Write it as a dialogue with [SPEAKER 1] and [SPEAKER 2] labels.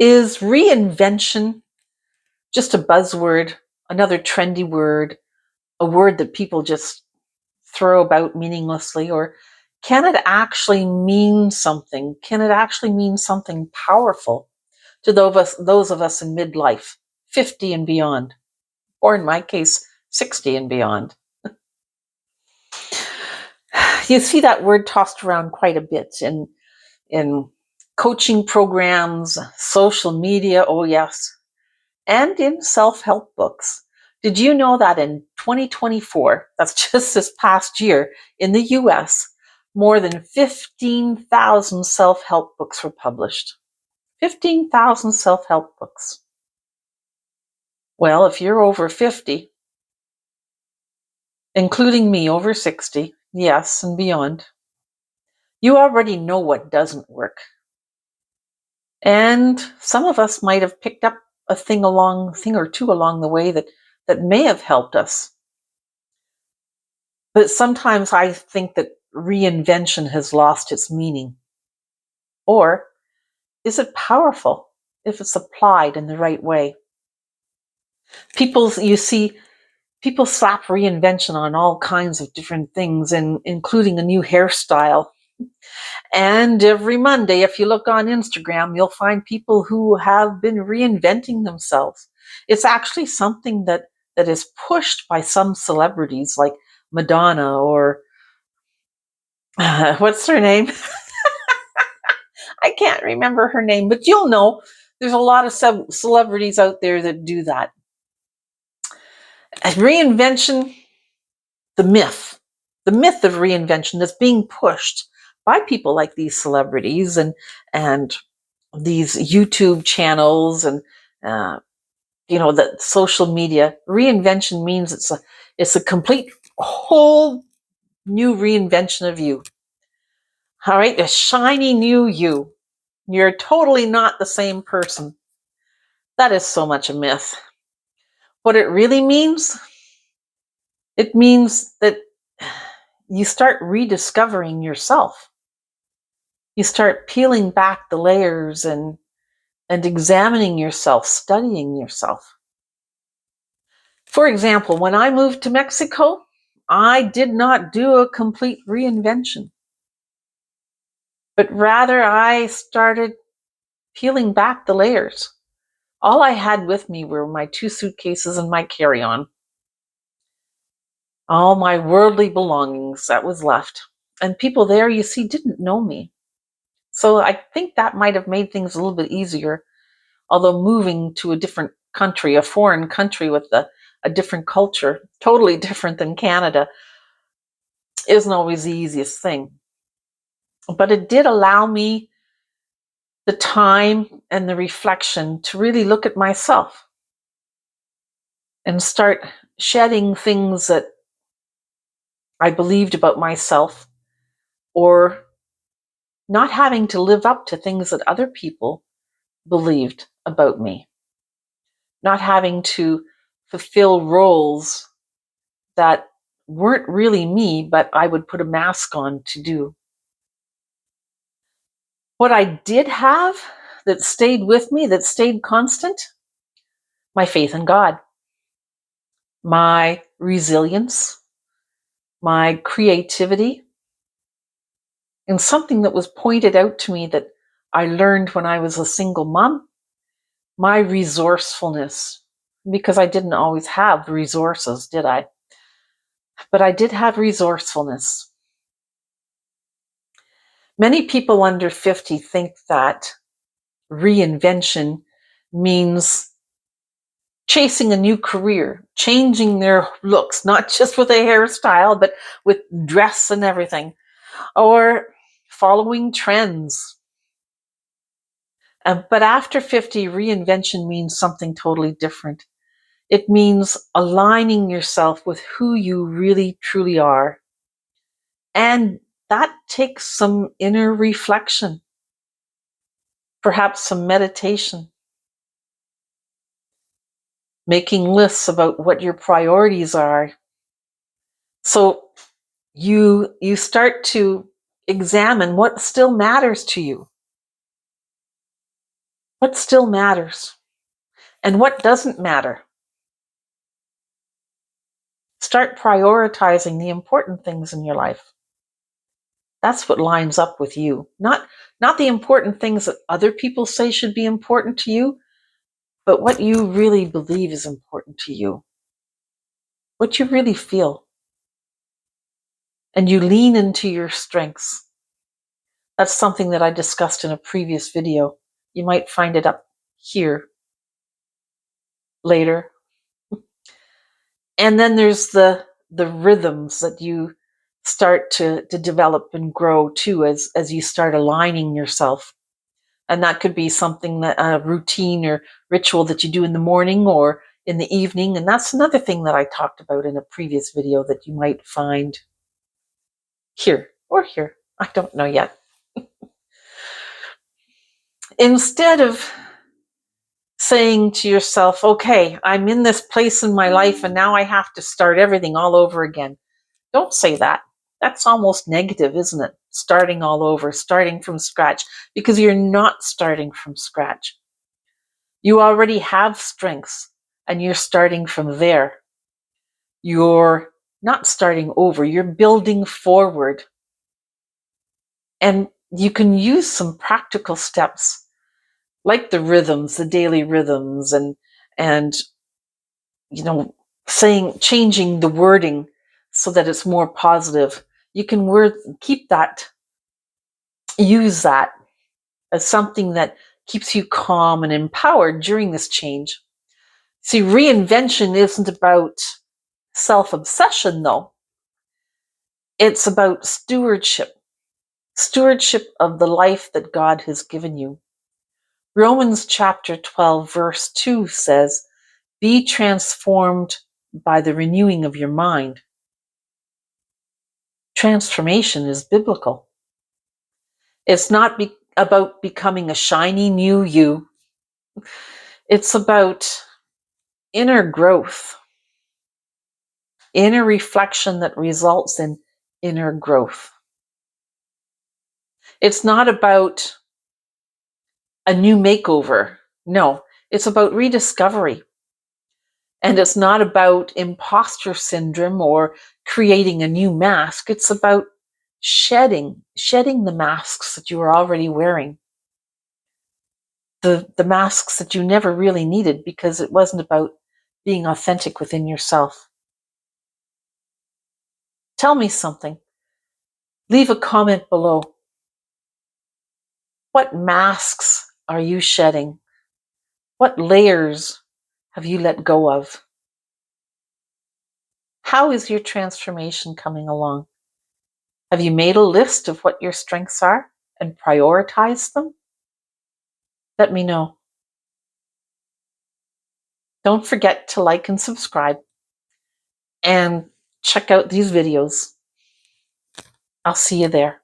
[SPEAKER 1] Is reinvention just a buzzword, another trendy word, a word that people just throw about meaninglessly? Or can it actually mean something? Can it actually mean something powerful to those of us in midlife, 50 and beyond, or in my case, 60 and beyond? You see that word tossed around quite a bit in coaching programs, social media, oh yes, and in self-help books. Did you know that in 2024, that's just this past year, in the US, more than 15,000 self-help books were published? 15,000 self-help books. Well, if you're over 50, including me over 60, yes, and beyond, you already know what doesn't work. And some of us might have picked up a thing or two along the way that may have helped us. But sometimes I think that reinvention has lost its meaning. Or is it powerful if it's applied in the right way? You see, people slap reinvention on all kinds of different things, including a new hairstyle. And every Monday, if you look on Instagram, you'll find people who have been reinventing themselves. It's actually something that is pushed by some celebrities like Madonna or what's her name? I can't remember her name, but you'll know there's a lot of celebrities out there that do that. Reinvention, the myth of reinvention that's being pushed by people like these celebrities and these YouTube channels and the social media. Reinvention means it's a complete whole new reinvention of you. All right, a shiny new you. You're totally not the same person. That is so much a myth. What it really means, it means that you start rediscovering yourself. You start peeling back the layers and examining yourself, studying yourself. For example, when I moved to Mexico, I did not do a complete reinvention, but rather I started peeling back the layers. All I had with me were my 2 suitcases and my carry-on. All my worldly belongings that was left. And people there, you see, didn't know me. So I think that might have made things a little bit easier. Although moving to a different country, a foreign country with a different culture, totally different than Canada, isn't always the easiest thing. But it did allow me the time and the reflection to really look at myself and start shedding things that I believed about myself, or not having to live up to things that other people believed about me, not having to fulfill roles that weren't really me, but I would put a mask on to do. What I did have that stayed with me, that stayed constant, my faith in God, my resilience, my creativity, and something that was pointed out to me that I learned when I was a single mom, my resourcefulness, because I didn't always have the resources, did I? But I did have resourcefulness. Many people under 50 think that reinvention means chasing a new career, changing their looks, not just with a hairstyle, but with dress and everything, or following trends. But after 50, reinvention means something totally different. It means aligning yourself with who you really, truly are. And that takes some inner reflection, perhaps some meditation, making lists about what your priorities are. So you start to examine what still matters to you. What still matters? And what doesn't matter? Start prioritizing the important things in your life. That's what lines up with you. Not the important things that other people say should be important to you, but what you really believe is important to you. What you really feel. And you lean into your strengths. That's something that I discussed in a previous video. You might find it up here later. And then there's the rhythms that you start to develop and grow too as you start aligning yourself. And that could be something that a routine or ritual that you do in the morning or in the evening. And that's another thing that I talked about in a previous video that you might find here or here. I don't know yet. Instead of saying to yourself, okay, I'm in this place in my life and now I have to start everything all over again. Don't say that. That's almost negative, isn't it? Starting all over, starting from scratch, because you're not starting from scratch. You already have strengths and you're starting from there. You're not starting over, you're building forward. And you can use some practical steps like the rhythms, the daily rhythms, and changing the wording so that it's more positive. You can use that as something that keeps you calm and empowered during this change. See, reinvention isn't about self-obsession, though. It's about stewardship of the life that God has given you. Romans chapter 12, verse 2 says, be transformed by the renewing of your mind. Transformation is biblical. It's not about becoming a shiny new you. It's about inner growth, inner reflection that results in inner growth. It's not about a new makeover. No, it's about rediscovery. And it's not about imposter syndrome or creating a new mask. It's about shedding the masks that you are already wearing. The masks that you never really needed because it wasn't about being authentic within yourself. Tell me something. Leave a comment below. What masks are you shedding? What layers have you let go of? How is your transformation coming along? Have you made a list of what your strengths are and prioritized them? Let me know. Don't forget to like and subscribe and check out these videos. I'll see you there.